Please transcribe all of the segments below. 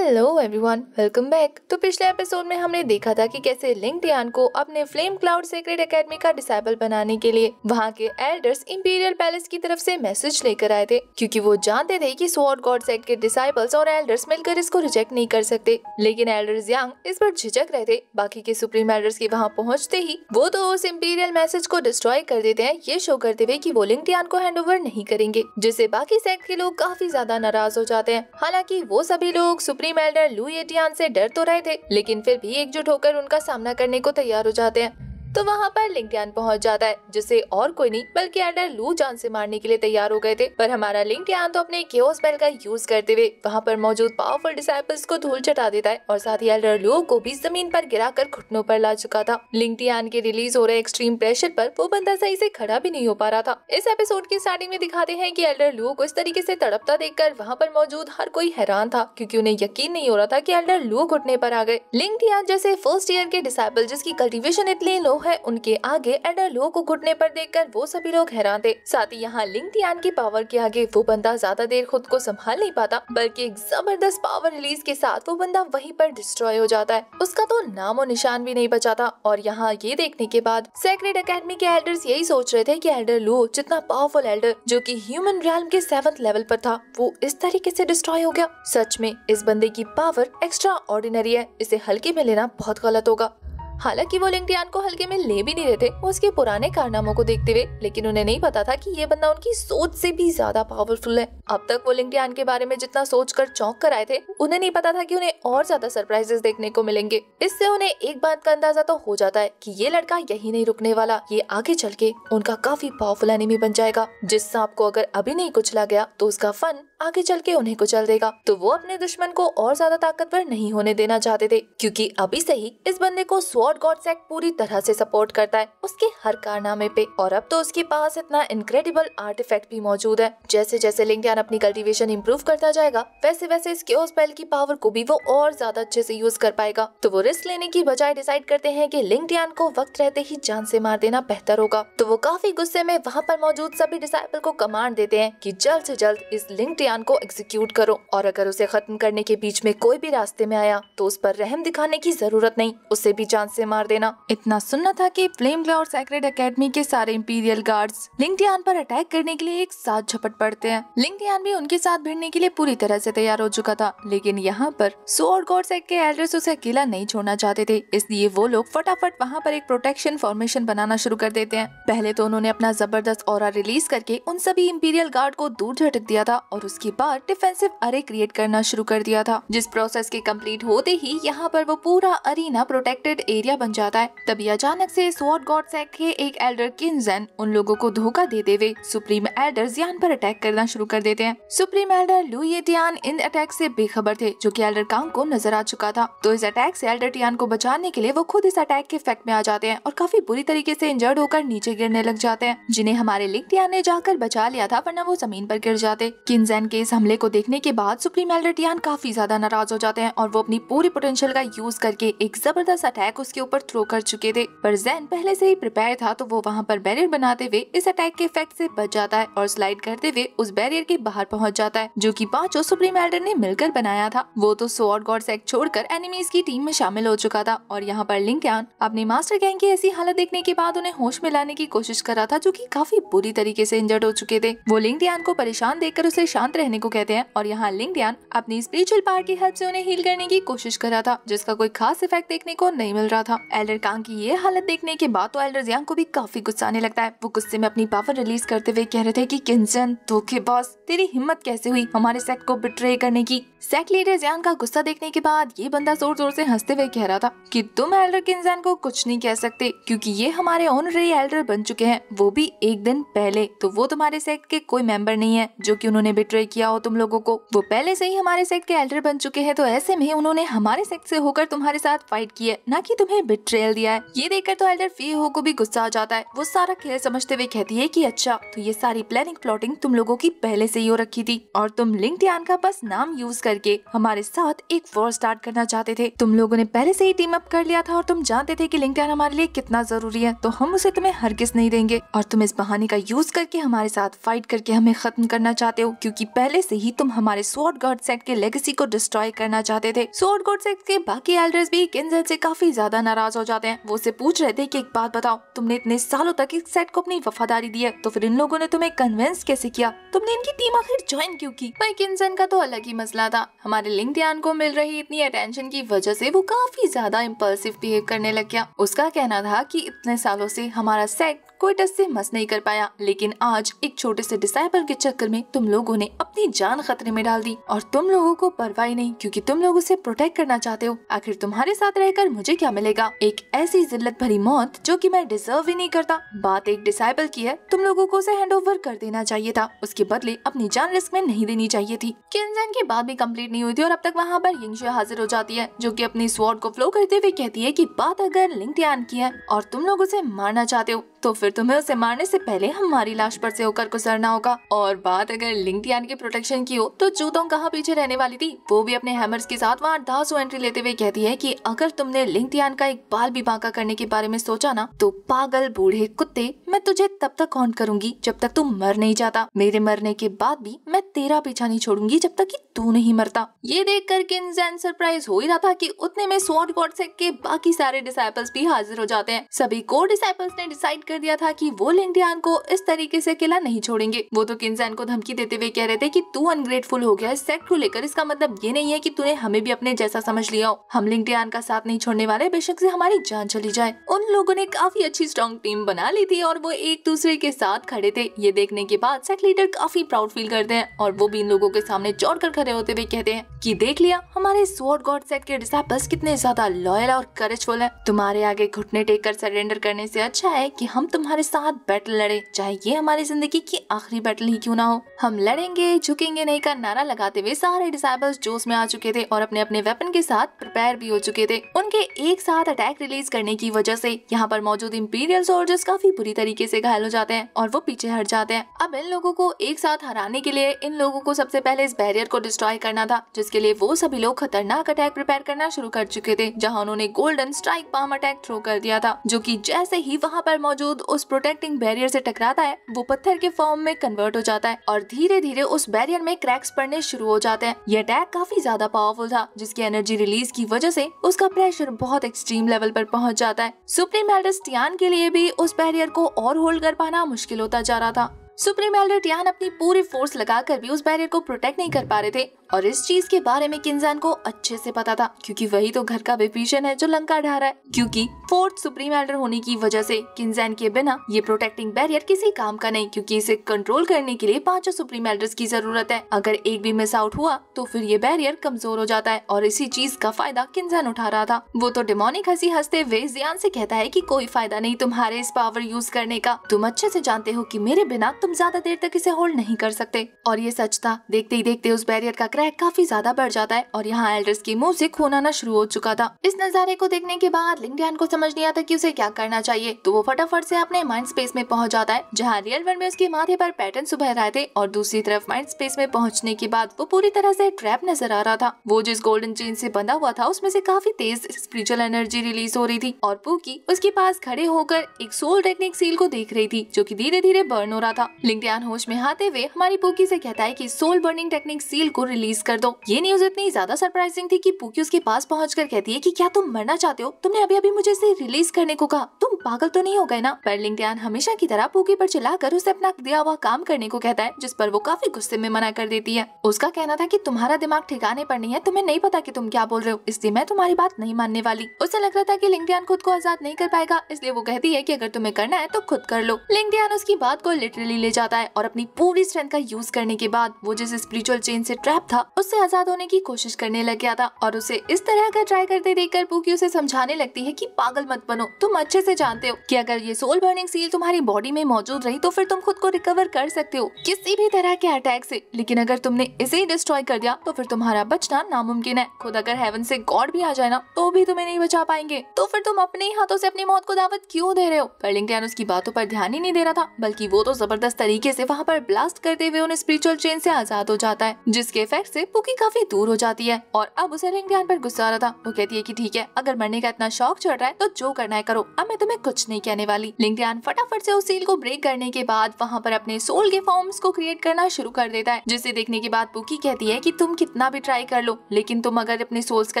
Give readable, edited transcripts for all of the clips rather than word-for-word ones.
Hello everyone, welcome back. तो पिछले episode में हमने देखा था कि कैसे लिंग टियान को अपने फ्लेम क्लाउड सीक्रेट एकेडमी का डिसाइबल बनाने के लिए वहाँ के एल्डर्स इंपीरियल पैलेस की तरफ से मैसेज लेकर आए थे, क्योंकि वो जानते थे कि स्वॉर्ड गॉड सेट के डिसाइबल्स और एल्डर्स मिलकर इसको रिजेक्ट नहीं कर सकते। लेकिन एल्डर्स यांग इस पर झिझक रहे थे। बाकी के सुप्रीम एल्डर्स के वहाँ पहुँचते ही वो तो उस इंपीरियल मैसेज को डिस्ट्रॉय कर देते हैं, ये शो करते हुए कि वो लिंग टियान को हैंड ओवर नहीं करेंगे, जिससे बाकी सेक्ट के लोग काफी ज्यादा नाराज हो जाते हैं। हालांकि वो सभी लोग सुप्रीम एल्डर लू येटियान से डर तो रहे थे, लेकिन फिर भी एकजुट होकर उनका सामना करने को तैयार हो जाते हैं। तो वहाँ पर लिंग टियान पहुँच जाता है, जिसे और कोई नहीं बल्कि एल्डर लू जान से मारने के लिए तैयार हो गए थे। पर हमारा लिंग टियान तो अपने केओस स्पेल का यूज करते हुए वहाँ पर मौजूद पावरफुल डिसाइपल्स को धूल चटा देता है और साथ ही एल्डर लू को भी जमीन पर गिराकर घुटनों पर ला चुका था। लिंग टियान के रिलीज हो रहे एक्सट्रीम प्रेशर पर वो बंदा सही से खड़ा भी नहीं हो पा रहा था। इस एपिसोड की स्टार्टिंग में दिखाते हैं कि एल्डर लू को इस तरीके से तड़पता देखकर वहाँ पर मौजूद हर कोई हैरान था, क्योंकि उन्हें यकीन नहीं हो रहा था कि एल्डर लू घुटने पर आ गए। लिंग टियान जैसे फर्स्ट ईयर के डिसाइपल जिसकी कल्टीवेशन इतनी लो है, उनके आगे एल्डर लू को घुटने पर देखकर वो सभी लोग हैरान थे। साथ ही यहाँ लिंग टियान की पावर के आगे वो बंदा ज्यादा देर खुद को संभाल नहीं पाता, बल्कि एक जबरदस्त पावर रिलीज के साथ वो बंदा वहीं पर डिस्ट्रॉय हो जाता है। उसका तो नामो निशान भी नहीं बचा था। और यहाँ ये देखने के बाद सेक्रेट एकेडमी के एल्डर्स यही सोच रहे थे कि एल्डर लू जितना पावरफुल एल्डर जो कि ह्यूमन रियल्म के 7th लेवल पर था, वो इस तरीके से डिस्ट्रॉय हो गया। सच में इस बंदे की पावर एक्स्ट्रा ऑर्डिनरी है, इसे हल्के में लेना बहुत गलत होगा। हालांकि वो लिंग टियान को हल्के में ले भी नहीं रहे थे उसके पुराने कारनामों को देखते हुए, लेकिन उन्हें नहीं पता था कि ये बंदा उनकी सोच से भी ज्यादा पावरफुल है। अब तक वो लिंग टियान के बारे में जितना सोचकर चौंक कर आए थे, उन्हें नहीं पता था कि उन्हें और ज्यादा सरप्राइजेस देखने को मिलेंगे। इससे उन्हें एक बात का अंदाजा तो हो जाता है कि ये लड़का यही नहीं रुकने वाला, ये आगे चल के उनका काफी पावरफुल एनिमी बन जाएगा। जिस सांप को अगर अभी नहीं कुचला गया तो उसका फन आगे चल के उन्हें कुचल देगा। तो वो अपने दुश्मन को और ज्यादा ताकतवर नहीं होने देना चाहते थे, क्योंकि अभी से ही इस बंदे को स्वॉर्ड गॉड सेक्ट पूरी तरह से सपोर्ट करता है उसके हर कारनामे पे। और अब तो उसके पास इतना इनक्रेडिबल आर्टिफैक्ट भी मौजूद है। जैसे जैसे लिंग टियान अपनी कल्टीवेशन इंप्रूव करता जाएगा, वैसे वैसे इस केओस स्पेल की पावर को भी वो और ज्यादा अच्छे से यूज कर पाएगा। तो वो रिस्क लेने की बजाय डिसाइड करते हैं कि लिंग टियान को वक्त रहते ही जान से मार देना बेहतर होगा। तो वो काफी गुस्से में वहाँ पर मौजूद सभी डिसाइपल को कमांड देते हैं कि जल्द से जल्द इस लिंग टियान को एग्जीक्यूट करो, और अगर उसे खत्म करने के बीच में कोई भी रास्ते में आया तो उस पर रहम दिखाने की जरूरत नहीं, उसे भी जान से मार देना। इतना सुनना था कि फ्लेम क्लाउड सेक्रेट एकेडमी के सारे इंपीरियल गार्ड्स लिंग टियान पर अटैक करने के लिए एक साथ झपट पड़ते हैं। लिंग टियान भी उनके साथ भिड़ने के लिए पूरी तरह से तैयार हो चुका था, लेकिन यहाँ पर स्वॉर्ड गॉड सेक्ट के एल्डर्स उसे अकेला नहीं छोड़ना चाहते थे, इसलिए वो लोग फटाफट वहाँ पर एक प्रोटेक्शन फॉर्मेशन बनाना शुरू कर देते हैं। पहले तो उन्होंने अपना जबरदस्त ऑरा रिलीज करके उन सभी इंपीरियल गार्ड को दूर झटक दिया था, और उसके बाद डिफेंसिव अरे क्रिएट करना शुरू कर दिया था। जिस प्रोसेस के कंप्लीट होते ही यहाँ पर वो पूरा अरीना प्रोटेक्टेड एरिया बन जाता है। तभी अचानक से स्वॉर्ड गॉड सेक्ट के एक एल्डर किनजेन उन लोगों को धोखा देते हुए सुप्रीम एल्डर जियान पर अटैक करना शुरू कर देते हैं। सुप्रीम एल्डर लू येटियान इन अटैक से बेखबर थे, जो कि एल्डर कांग को नजर आ चुका था। तो इस अटैक से एल्डर टियान को बचाने के लिए वो खुद इस अटैक के इफेक्ट में आ जाते हैं और काफी बुरी तरीके से इंजर्ड होकर नीचे गिरने लग जाते हैं, जिन्हें हमारे लिंग टियान ने जाकर बचा लिया था, वरना वो जमीन पर गिर जाते। किनजेन के इस हमले को देखने के बाद सुप्रीम एल्डर टियान काफी ज्यादा नाराज हो जाते हैं और वो अपनी पूरी पोटेंशियल का यूज करके एक जबरदस्त अटैक उसके ऊपर थ्रो कर चुके थे। पर ज़ेन पहले से ही प्रिपेयर था, तो वो वहाँ पर बैरियर बनाते हुए इस अटैक के इफेक्ट से बच जाता है और स्लाइड करते हुए उस बैरियर के बाहर पहुँच जाता है, जो कि पांचों सुप्रीम एल्डर ने मिलकर बनाया था। वो तो स्वॉर्ड गॉड सेक्ट छोड़कर एनिमीज की टीम में शामिल हो चुका था, और यहाँ पर लिंग टियान अपनी मास्टर गैंग की ऐसी हालत देखने के बाद उन्हें होश में लाने की कोशिश कर रहा था, जो कि काफी बुरी तरीके से इंजर्ड हो चुके थे। वो लिंग टियान को परेशान देखकर उसे शांत रहने को कहते हैं, और यहाँ लिंग टियान अपनी स्पिरिचुअल पावर की हेल्प से उन्हें हील करने की कोशिश कर रहा था, जिसका कोई खास इफेक्ट देखने को नहीं मिल रहा था। एल्डर कांग की ये हालत देखने के बाद तो एल्डर जियांग को भी काफी गुस्सा आने लगता है। वो गुस्से में अपनी पावर रिलीज करते हुए कह रहे थे कि किनजेन धोखेबाज, तेरी हिम्मत कैसे हुई हमारे सेक्ट को बिट्रे करने की। सेक्ट लीडर जियांग का गुस्सा देखने के बाद ये बंदा जोर जोर से हंसते हुए कह रहा था कि तुम एल्डर किनजेन को कुछ नहीं कह सकते, क्योंकि ये हमारे ऑनररी एल्डर बन चुके हैं, वो भी एक दिन पहले। तो वो तुम्हारे सेक्ट के कोई मेंबर नहीं है जो कि उन्होंने बिट्रे किया हो तुम लोगों को। वो पहले से ही हमारे सेक्ट के एल्डर बन चुके हैं, तो ऐसे में उन्होंने हमारे सेक्ट से होकर तुम्हारे साथ फाइट की है, ना कि तुम्हें तुम्हें बिट्रेयल दिया है। ये देखकर तो एल्डर फी हो को भी गुस्सा आ जाता है। वो सारा खेल समझते हुए कहती है कि अच्छा, तो ये सारी प्लानिंग प्लॉटिंग तुम लोगों की पहले से ही हो रखी थी और तुम लिंक्डइन का बस नाम यूज करके हमारे साथ एक वॉर स्टार्ट करना चाहते थे। तुम लोगों ने पहले से ही टीम अप कर लिया था और तुम जानते थे कि लिंक्डइन हमारे लिए कितना जरूरी है, तो हम उसे तुम्हें हरगिज नहीं देंगे और तुम इस बहाने का यूज करके हमारे साथ फाइट करके हमें खत्म करना चाहते हो, क्योंकि पहले से ही तुम हमारे स्वॉर्ड गॉड सेट के लेगेसी को डिस्ट्रॉय करना चाहते थे। स्वॉर्ड गॉड सेट के बाकी एल्डर्स भी किंजन से काफी ज्यादा नाराज हो जाते हैं। वो उसे पूछ रहे थे कि एक बात बताओ, तुमने इतने सालों तक इस सेट को अपनी वफादारी दी है, तो फिर इन लोगों ने तुम्हें कन्विंस कैसे किया? तुमने इनकी टीम आखिर ज्वाइन क्यों की? भाई किंजन का तो अलग ही मसला था। हमारे लिंक्डइन को मिल रही इतनी अटेंशन की वजह से वो काफी ज्यादा इम्पल्सिव बिहेव करने लग गया। उसका कहना था कि इतने सालों से हमारा सेट कोई टस से मस नहीं कर पाया, लेकिन आज एक छोटे से डिसाइपल के चक्कर में तुम लोगों ने अपनी जान खतरे में डाल दी और तुम लोगों को परवाह नहीं, क्योंकि तुम लोग उसे प्रोटेक्ट करना चाहते हो। आखिर तुम्हारे साथ रहकर मुझे क्या मिलेगा? एक ऐसी जिल्लत भरी मौत जो कि मैं डिजर्व ही नहीं करता। बात एक डिसाइपल की है, तुम लोगों को उसे हैंड ओवर कर देना चाहिए था, उसके बदले अपनी जान रिस्क में नहीं देनी चाहिए थी। किंजन की बात भी कंप्लीट नहीं हुई थी और अब तक वहाँ पर यिंगशे हाजिर हो जाती है, जो कि अपनी स्वॉर्ड को फ्लो करते हुए कहती है कि बात अगर लिंक्डइन की है और तुम लोग उसे मारना चाहते हो, तो फिर तुम्हें उसे मारने से पहले हमारी लाश पर से होकर गुजरना होगा। और बात अगर लिंक्डइन की प्रोटेक्शन की हो, तो जूतों कहाँ पीछे रहने वाली थी। वो भी अपने हैमर्स के साथ वहाँ दासू एंट्री लेते हुए कहती है कि अगर तुमने लिंक्डइन का एक बाल भी बांका करने के बारे में सोचा ना, तो पागल बूढ़े कुत्ते, मैं तुझे तब तक हॉन्ट करूंगी जब तक तू मर नहीं जाता। मेरे मरने के बाद भी मैं तेरा पीछा नहीं छोड़ूंगी जब तक कि तू नहीं मरता। ये देखकर किंजन सरप्राइज हो ही रहा था कि उतने में स्वॉर्ड गॉड सेट के बाकी सारे डिसाइपल्स भी हाजिर हो जाते हैं। सभी कोर डिसाइपल्स ने डिसाइड कर दिया था कि वो लिंक्डइन को इस तरीके से अकेला नहीं छोड़ेंगे। वो तो किंजन को धमकी देते हुए कह रहे थे कि तू अनग्रेटफुल हो गया इस सेट को लेकर, इसका मतलब ये नहीं है कि तूने हमें भी अपने जैसा समझ लिया हो। हम लिंक्डइन का साथ नहीं छोड़ने वाले, बेशक से हमारी जान चली जाए। उन लोगों ने काफी अच्छी स्ट्रॉन्ग टीम बना ली थी और वो एक दूसरे के साथ खड़े थे। ये देखने के बाद सेट लीडर काफी प्राउड फील करते हैं और वो भी इन लोगों के सामने चौड़ कर खड़े होते हुए कहते हैं कि देख लिया, हमारे स्वॉर्ड गॉड सेट के डिसाइपल्स कितने ज्यादा लॉयल और करेजफुल है। तुम्हारे आगे घुटने टेक कर सरेंडर करने से अच्छा है कि हम तुम्हारे साथ बैटल लड़े, चाहे ये हमारी जिंदगी की आखिरी बैटल ही क्यों ना हो। हम लड़ेंगे, झुकेंगे नहीं का नारा लगाते हुए सारे डिसाइपल्स जोश में आ चुके थे और अपने अपने वेपन के साथ प्रिपेयर भी हो चुके थे। उनके एक साथ अटैक रिलीज करने की वजह से यहाँ पर मौजूद इंपीरियल सोल्जर्स काफी बुरी तरीके से घायल हो जाते हैं और वो पीछे हट जाते हैं। अब इन लोगों को एक साथ हराने के लिए इन लोगों को सबसे पहले इस बैरियर को डिस्ट्रॉय करना था, जिसके लिए वो सभी लोग खतरनाक अटैक प्रिपेयर करना शुरू कर चुके थे, जहाँ उन्होंने golden strike palm attack throw कर दिया था, जो कि जैसे ही वहाँ पर मौजूद उस प्रोटेक्टिंग बैरियर से टकराता है, वो पत्थर के फॉर्म में कन्वर्ट हो जाता है और धीरे धीरे उस बैरियर में क्रैक्स पड़ने शुरू हो जाते हैं। ये अटैक काफी ज्यादा पावरफुल था, जिसकी एनर्जी रिलीज की वजह से उसका प्रेशर बहुत एक्सट्रीम लेवल पर पहुंच जाता है। सुप्रीम एल्डर टियान के लिए भी उस बैरियर को और होल्ड कर पाना मुश्किल होता जा रहा था। सुप्रीम एल्डर टियान अपनी पूरी फोर्स लगाकर भी उस बैरियर को प्रोटेक्ट नहीं कर पा रहे थे और इस चीज के बारे में किंजन को अच्छे से पता था, क्योंकि वही तो घर का विभीषण है जो लंका ढा रहा है। क्योंकि फोर्थ सुप्रीम एल्डर होने की वजह से किंजन के बिना ये प्रोटेक्टिंग बैरियर किसी काम का नहीं, क्योंकि इसे कंट्रोल करने के लिए 5 सुप्रीम एल्डर्स की जरूरत है। अगर एक भी मिस आउट हुआ तो फिर ये बैरियर कमजोर हो जाता है और इसी चीज का फायदा किंजन उठा रहा था। वो तो डेमोनिक हंसी हंसते हुए जियान से कहता है कि कोई फायदा नहीं तुम्हारे इस पावर यूज करने का, तुम अच्छे से जानते हो कि मेरे बिना तुम ज्यादा देर तक इसे होल्ड नहीं कर सकते। और ये सच था। देखते ही देखते उस बैरियर का क्रैक काफी ज्यादा बढ़ जाता है और यहाँ एल्डर्स की मुंह से खून आना शुरू हो चुका था। इस नजारे को देखने के बाद लिंक्डइन को समझ नहीं आता कि उसे क्या करना चाहिए, तो वो फटाफट से अपने माइंड स्पेस में पहुंच जाता है, जहाँ रियल वर्ल्ड में उसके माथे पर पैटर्न उभर रहे थे और दूसरी तरफ माइंड स्पेस में पहुंचने के बाद वो पूरी तरह से ट्रैप नजर आ रहा था। वो जिस गोल्डन चेन से बंधा हुआ था उसमें से काफी तेज स्पिरिचुअल एनर्जी रिलीज हो रही थी और पूकी उसके पास खड़े होकर एक सोल टेक्निक सील को देख रही थी, जो कि धीरे धीरे बर्न हो रहा था। लिंक्डइन होश में आते हुए हमारी पूकी से कहता है कि सोल बर्निंग टेक्निक सील को रिलीज कर दो। ये न्यूज इतनी ज्यादा सरप्राइजिंग थी कि पूकी उसके पास पहुंचकर कहती है कि क्या तुम मरना चाहते हो? तुमने अभी अभी मुझे इसे रिलीज करने को कहा, तुम पागल तो नहीं हो गए ना? पर लिंक्डइन हमेशा की तरह पूकी पर चिल्लाकर उसे अपना दिया हुआ काम करने को कहता है, जिस पर वो काफी गुस्से में मना कर देती है। उसका कहना था कि तुम्हारा दिमाग ठिकाने पर नहीं है, तुम्हें नहीं पता कि तुम क्या बोल रहे हो, इसलिए मैं तुम्हारी बात नहीं मानने वाली। उसे लग रहा था कि लिंक्डइन खुद को आजाद नहीं कर पाएगा, इसलिए वो कहती है कि अगर तुम्हें करना है तो खुद कर लो। लिंक्डइन उसकी बात को लिटरली ले जाता है और अपनी पूरी स्ट्रेंथ का यूज करने के बाद वो जिस स्पिरिचुअल चेन से ट्रैप था था उससे आजाद होने की कोशिश करने लग गया था और उसे इस तरह का ट्राई करते देखकर पूकी उसे समझाने लगती है कि पागल मत बनो, तुम अच्छे से जानते हो कि अगर ये सोल बर्निंग सील तुम्हारी बॉडी में मौजूद रही तो फिर तुम खुद को रिकवर कर सकते हो किसी भी तरह के अटैक से, लेकिन अगर तुमने इसे ही डिस्ट्रॉय कर दिया तो फिर तुम्हारा बचना नामुमकिन है। खुद अगर हेवन से गॉड भी आ जाए ना तो भी तुम्हें नहीं बचा पाएंगे, तो फिर तुम अपने ही हाथों से अपनी मौत को दावत क्यों दे रहे हो। पर लिंगटियान उसकी बातों पर ध्यान ही नहीं दे रहा था, बल्कि वो तो जबरदस्त तरीके से वहाँ पर ब्लास्ट करते हुए उन स्पिरिचुअल चेन से आजाद हो जाता है, जिसके इफेक्ट से पुकी काफी दूर हो जाती है। और अब उसे लिंगटियान पर गुस्सा आ रहा था। वो कहती है कि ठीक है, अगर मरने का इतना शौक चढ़ रहा है तो जो करना है करो, अब मैं तुम्हें कुछ नहीं कहने वाली। लिंगटियान फटाफट से उस सील को ब्रेक करने के बाद वहाँ पर अपने सोल के फॉर्म्स को क्रिएट करना शुरू कर देता है, जिसे देखने के बाद पुकी कहती है कि तुम कितना भी ट्राई कर लो, लेकिन तुम अगर अपने सोल्स का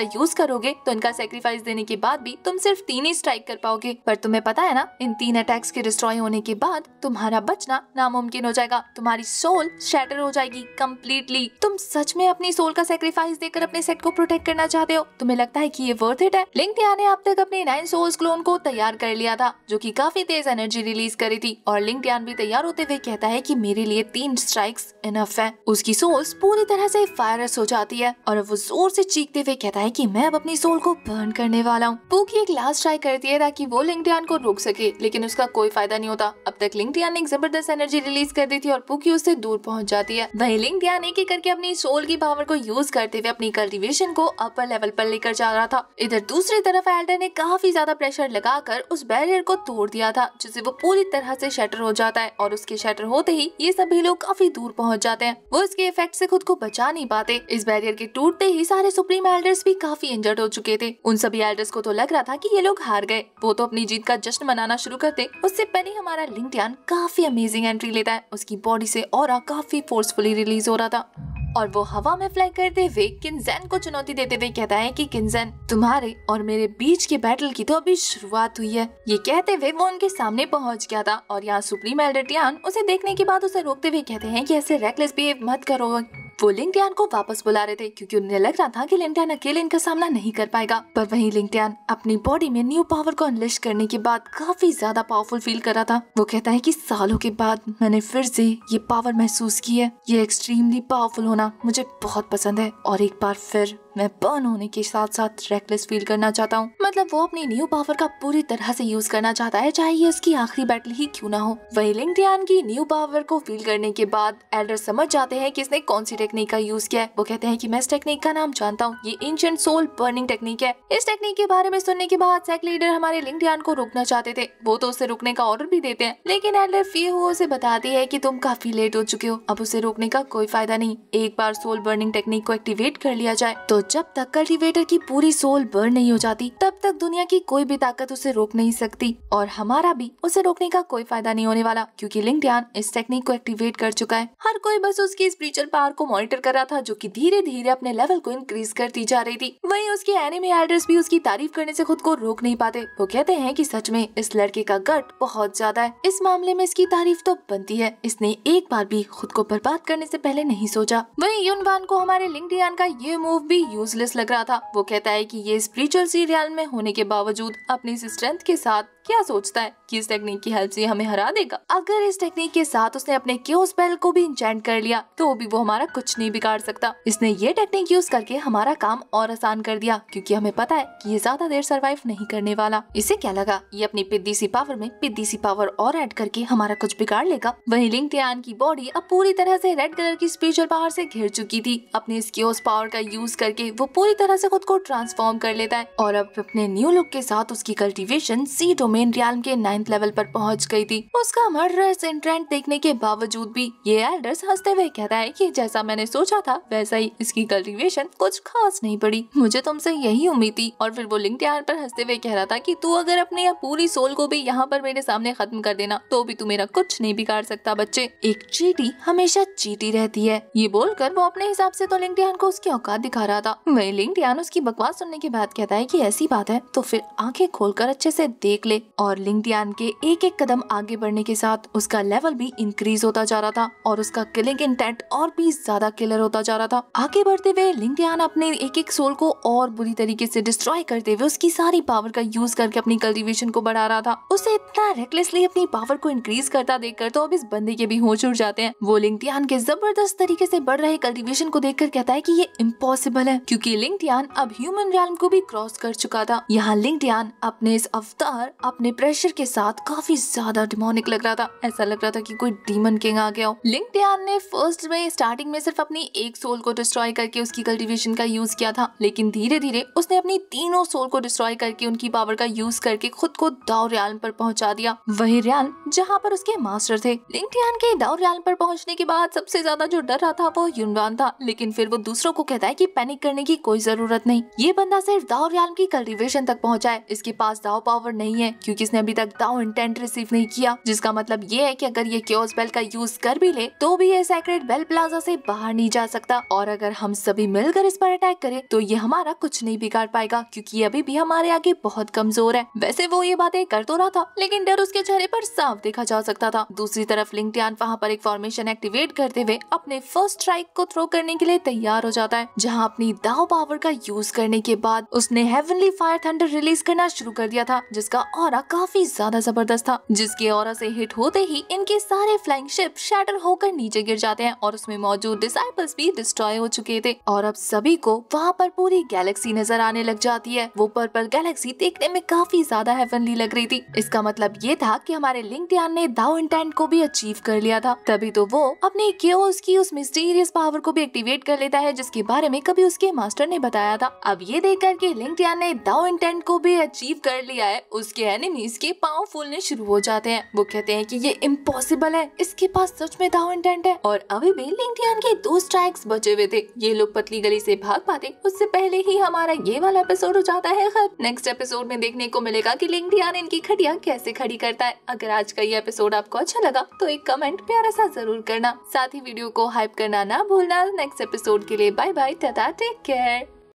यूज करोगे तो इनका सेक्रीफाइस देने के बाद भी तुम सिर्फ 3 ही स्ट्राइक कर पाओगे। पर तुम्हें पता है ना, इन 3 अटैक्स के डिस्ट्रॉय होने के बाद तुम्हारा बचना नामुमकिन हो जाएगा, तुम्हारी सोल शैटर हो जाएगी कम्प्लीटली। तुम सच में अपनी सोल का सेक्रीफाइस देकर अपने सेट को प्रोटेक्ट करना चाहते हो? तुम्हें लगता है कि ये वर्थ इट है? लिंगटियान ने अब तक अपने 9 सोल्स क्लोन को तैयार कर लिया था, जो कि काफी तेज एनर्जी रिलीज करी थी, और लिंगटियान भी तैयार होते हुए कहता है कि मेरे लिए 3 स्ट्राइक्स इनफ है। उसकी सोल्स पूरी तरह से फायरस हो जाती है और अब वो जोर से चीखते हुए कहता है कि मैं अब अपनी सोल को बर्न करने वाला हूँ। पुकी एक लास्ट ट्राई करती है ताकि वो लिंगटियान को रोक सके, लेकिन उसका कोई फायदा नहीं होता। अब तक लिंगटियान ने एक जबरदस्त एनर्जी रिलीज कर दी थी और पुकी उससे दूर पहुंच जाती है। वहीं लिंगटियान एक एक करके अपनी सोल की पावर को यूज करते हुए अपनी कल्टीवेशन को अपर लेवल पर लेकर जा रहा था। इधर दूसरी तरफ एल्डर ने काफी ज्यादा प्रेशर लगाकर उस बैरियर को तोड़ दिया था, जिससे वो पूरी तरह से शटर हो जाता है और उसके शटर होते ही ये सभी लोग काफी दूर पहुंच जाते हैं। वो इसके इफेक्ट से खुद को बचा नहीं पाते। इस बैरियर के टूटते ही सारे सुप्रीम एल्डर्स भी काफी इंजर्ड हो चुके थे। उन सभी एल्डर्स को तो लग रहा था कि ये लोग हार गए। वो तो अपनी जीत का जश्न मनाना शुरू करते। उससे पहले हमारा लिंगटियान काफी अमेजिंग एंट्री लेता है। उसकी बॉडी से ऑरा काफी फोर्सफुली रिलीज हो रहा था और वो हवा में फ्लाई करते हुए किनजेन को चुनौती देते हुए कहता है कि किनजेन, तुम्हारे और मेरे बीच के बैटल की तो अभी शुरुआत हुई है। ये कहते हुए वो उनके सामने पहुंच गया था और यहाँ सुप्रीम एल्डर टियान उसे देखने के बाद उसे रोकते हुए कहते हैं कि ऐसे रेकलेस बिहेव मत करो। वो लिंगटियान को वापस बुला रहे थे क्योंकि उन्हें लग रहा था कि लिंगटियान अकेले इनका सामना नहीं कर पाएगा। पर वहीं लिंगटियान अपनी बॉडी में न्यू पावर को अनलिश करने के बाद काफी ज्यादा पावरफुल फील कर रहा था। वो कहता है कि सालों के बाद मैंने फिर से ये पावर महसूस की है। ये एक्सट्रीमली पावरफुल होना मुझे बहुत पसंद है और एक बार फिर मैं बर्न होने के साथ साथ रेकलेस फील करना चाहता हूँ। मतलब वो अपनी न्यू पावर का पूरी तरह से यूज करना चाहता है, चाहे ये उसकी आखिरी बैटल ही क्यों ना हो। वही लिंगटियान की न्यू पावर को फील करने के बाद एल्डर समझ जाते हैं कि इसने कौन सी टेक्निक का यूज किया है। वो कहते हैं कि मैं इस टेक्निक का नाम जानता हूँ, ये एंशिएंट सोल बर्निंग टेक्निक है। इस टेक्निक के बारे में सुनने के बाद सेक्ट लीडर हमारे लिंगटियान को रोकना चाहते थे। वो तो उसे रुकने का ऑर्डर भी देते हैं, लेकिन एल्डर फिर वो उसे बताती है कि तुम काफी लेट हो चुके हो, अब उसे रोकने का कोई फायदा नहीं। एक बार सोल बर्निंग टेक्निक को एक्टिवेट कर लिया जाए तो जब तक कल्टीवेटर की पूरी सोल बर्न नहीं हो जाती तब तक दुनिया की कोई भी ताकत उसे रोक नहीं सकती, और हमारा भी उसे रोकने का कोई फायदा नहीं होने वाला क्योंकि लिंगटियान इस टेक्निक को एक्टिवेट कर चुका है। हर कोई बस उसकी स्पिरिचुअल पावर को मॉनिटर कर रहा था, जो कि धीरे धीरे अपने लेवल को इंक्रीज करती जा रही थी। वहीं उसके एनिमी एल्डर्स भी उसकी तारीफ करने से खुद को रोक नहीं पाते। वो कहते हैं कि सच में इस लड़के का गट बहुत ज्यादा है। इस मामले में इसकी तारीफ तो बनती है, इसने एक बार भी खुद को बर्बाद करने से पहले नहीं सोचा। वहीं युनवान को हमारे लिंगटियान का ये मूव भी यूजलेस लग रहा था। वो कहता है कि ये स्पिरिचुअल सीरियल में होने के बावजूद अपनी स्ट्रेंथ के साथ क्या सोचता है कि इस टेक्निक की हेल्प से हमें हरा देगा। अगर इस टेक्निक के साथ उसने अपने क्यू स्पेल को भी इंचेंट कर लिया तो भी वो हमारा कुछ नहीं बिगाड़ सकता। इसने ये टेक्निक यूज करके हमारा काम और आसान कर दिया क्योंकि हमें पता है कि ये ज्यादा देर सरवाइव नहीं करने वाला। इसे क्या लगा, ये अपनी पिद्दी सी पावर में पिद्दी सी पावर और ऐड करके हमारा कुछ बिगाड़ लेगा। वहीं लिंगटियान की बॉडी अब पूरी तरह से रेड कलर की स्पिरिचुअल पावर से घिर चुकी थी। अपने इस क्यूस पावर का यूज करके वो पूरी तरह से खुद को ट्रांसफॉर्म कर लेता है और अब अपने न्यू लुक के साथ उसकी कल्टीवेशन सी डोमेन रियल्म के 9th लेवल पर पहुंच गई थी। उसका मर्डरस इंटेंट देखने के बावजूद भी ये एल्डर्स हंसते हुए कहता है कि जैसा मैंने सोचा था वैसा ही इसकी कल्टीवेशन कुछ खास नहीं पड़ी, मुझे तुमसे यही उम्मीद थी। और फिर वो लिंगटियान पर हंसते हुए कह रहा था कि तू अगर अपनी पूरी सोल को भी यहाँ पर मेरे सामने खत्म कर देना तो भी तू मेरा कुछ नहीं बिगाड़ सकता बच्चे। एक चीटी हमेशा चीटी रहती है। ये बोलकर वो अपने हिसाब से तो लिंगटियान को उसकी औकात दिखा रहा था। वही लिंगटियान उसकी बकवास सुनने के बाद कहता है कि ऐसी बात है तो फिर आंखें खोलकर अच्छे से देख ले थे और लिंगटियान के एक एक कदम आगे बढ़ने के साथ उसका लेवल भी इंक्रीज होता जा रहा था और उसका किलिंग इंटेंट और भी ज्यादा किलर होता जा रहा था। आगे बढ़ते हुए लिंगटियान अपने एक एक सोल को और बुरी तरीके से डिस्ट्रॉय करते हुए उसकी सारी पावर का यूज करके अपनी कल्टीवेशन को बढ़ा रहा था। उसे इतना रेकलेसली अपनी पावर को इंक्रीज करता देखकर तो अब इस बंदे के भी होश उड़ जाते हैं। वो लिंगटियान के जबरदस्त तरीके से बढ़ रहे कल्टीवेशन को देखकर कहता है कि ये इम्पॉसिबल है, क्योंकि लिंगटियान अब ह्यूमन रियल्म को भी क्रॉस कर चुका था। यहाँ लिंगटियान अपने इस अवतार अपने प्रेशर के साथ काफी ज्यादा डिमोनिक लग रहा था। ऐसा लग रहा था कि कोई डीमन किंग आ गया हो। लिंगटियान ने फर्स्ट में स्टार्टिंग में सिर्फ अपनी एक सोल को डिस्ट्रॉय करके उसकी कल्टीवेशन का यूज किया था, लेकिन धीरे धीरे उसने अपनी तीनों सोल को डिस्ट्रॉय करके उनकी पावर का यूज करके खुद को दाओ रियल्म पर पहुंचा दिया, वही रियल्म जहाँ पर उसके मास्टर थे। लिंगटियान के दाओ रियल्म पर पहुंचने के बाद सबसे ज्यादा जो डर रहा था वो युनवान था, लेकिन फिर वो दूसरों को कहता है कि पैनिक करने की कोई जरूरत नहीं, ये बंदा सिर्फ दाओ रियल्म की कल्टीवेशन तक पहुंचा है, इसके पास दाओ पावर नहीं है क्योंकि इसने अभी तक दाओ इंटेंट रिसीव नहीं किया, जिसका मतलब ये है कि अगर ये क्योस बेल का यूज कर भी ले तो भी ये सेक्रेड बेल प्लाजा से बाहर नहीं जा सकता, और अगर हम सभी मिलकर इस पर अटैक करें तो ये हमारा कुछ नहीं बिगाड़ पाएगा क्योंकि ये अभी भी हमारे आगे बहुत कमजोर है। वैसे वो ये बातें कर तो रहा था, लेकिन डर उसके चेहरे पर साफ देखा जा सकता था। दूसरी तरफ लिंगटियान वहाँ पर एक फॉर्मेशन एक्टिवेट करते हुए अपने फर्स्ट स्ट्राइक को थ्रो करने के लिए तैयार हो जाता है, जहाँ अपनी दाव पावर का यूज करने के बाद उसने हेवनली फायर थंडर रिलीज करना शुरू कर दिया था, जिसका ऑरा काफी ज्यादा जबरदस्त था, जिसके ऑरा से हिट होते ही इनके सारे फ्लाइंग शिप शैटर होकर नीचे गिर जाते हैं और उसमें मौजूद डिसाइपल्स भी डिस्ट्रॉय हो चुके थे और अब सभी को वहाँ पर पूरी गैलेक्सी नजर आने लग जाती है। वो पर्पल गैलेक्सी देखने में काफी ज्यादा हेवनली लग रही थी। इसका मतलब ये था कि हमारे लिंगटियान ने दाओ इंटेंट को भी अचीव कर लिया था, तभी तो वो अपने क्योस की उस मिस्टीरियस पावर को भी एक्टिवेट कर लेता है जिसके बारे में कभी उसके मास्टर ने बताया था। अब ये देखकर कि लिंगटियान ने दाओ इंटेंट को भी अचीव कर लिया है, उसके एनिमीज के पांव फूलने शुरू हो जाते हैं। वो कहते हैं कि ये इम्पॉसिबल है, इसके पास सच में दाओ इंटेंट है, और अभी भी लिंगटियान के 2 स्ट्राइक्स बचे हुए थे। ये लोग पतली गली से भाग पाते उससे पहले ही हमारा ये वाला एपिसोड हो जाता है खत्म। नेक्स्ट एपिसोड में देखने को मिलेगा कि लिंगटियान इनकी खटिया कैसे खड़ी करता है। अगर आज का ये एपिसोड आपको अच्छा लगा तो एक कमेंट प्यारा सा जरूर करना, साथ ही वीडियो को हाइप करना ना भूलना। नेक्स्ट एपिसोड के लिए bye bye, tata, take care.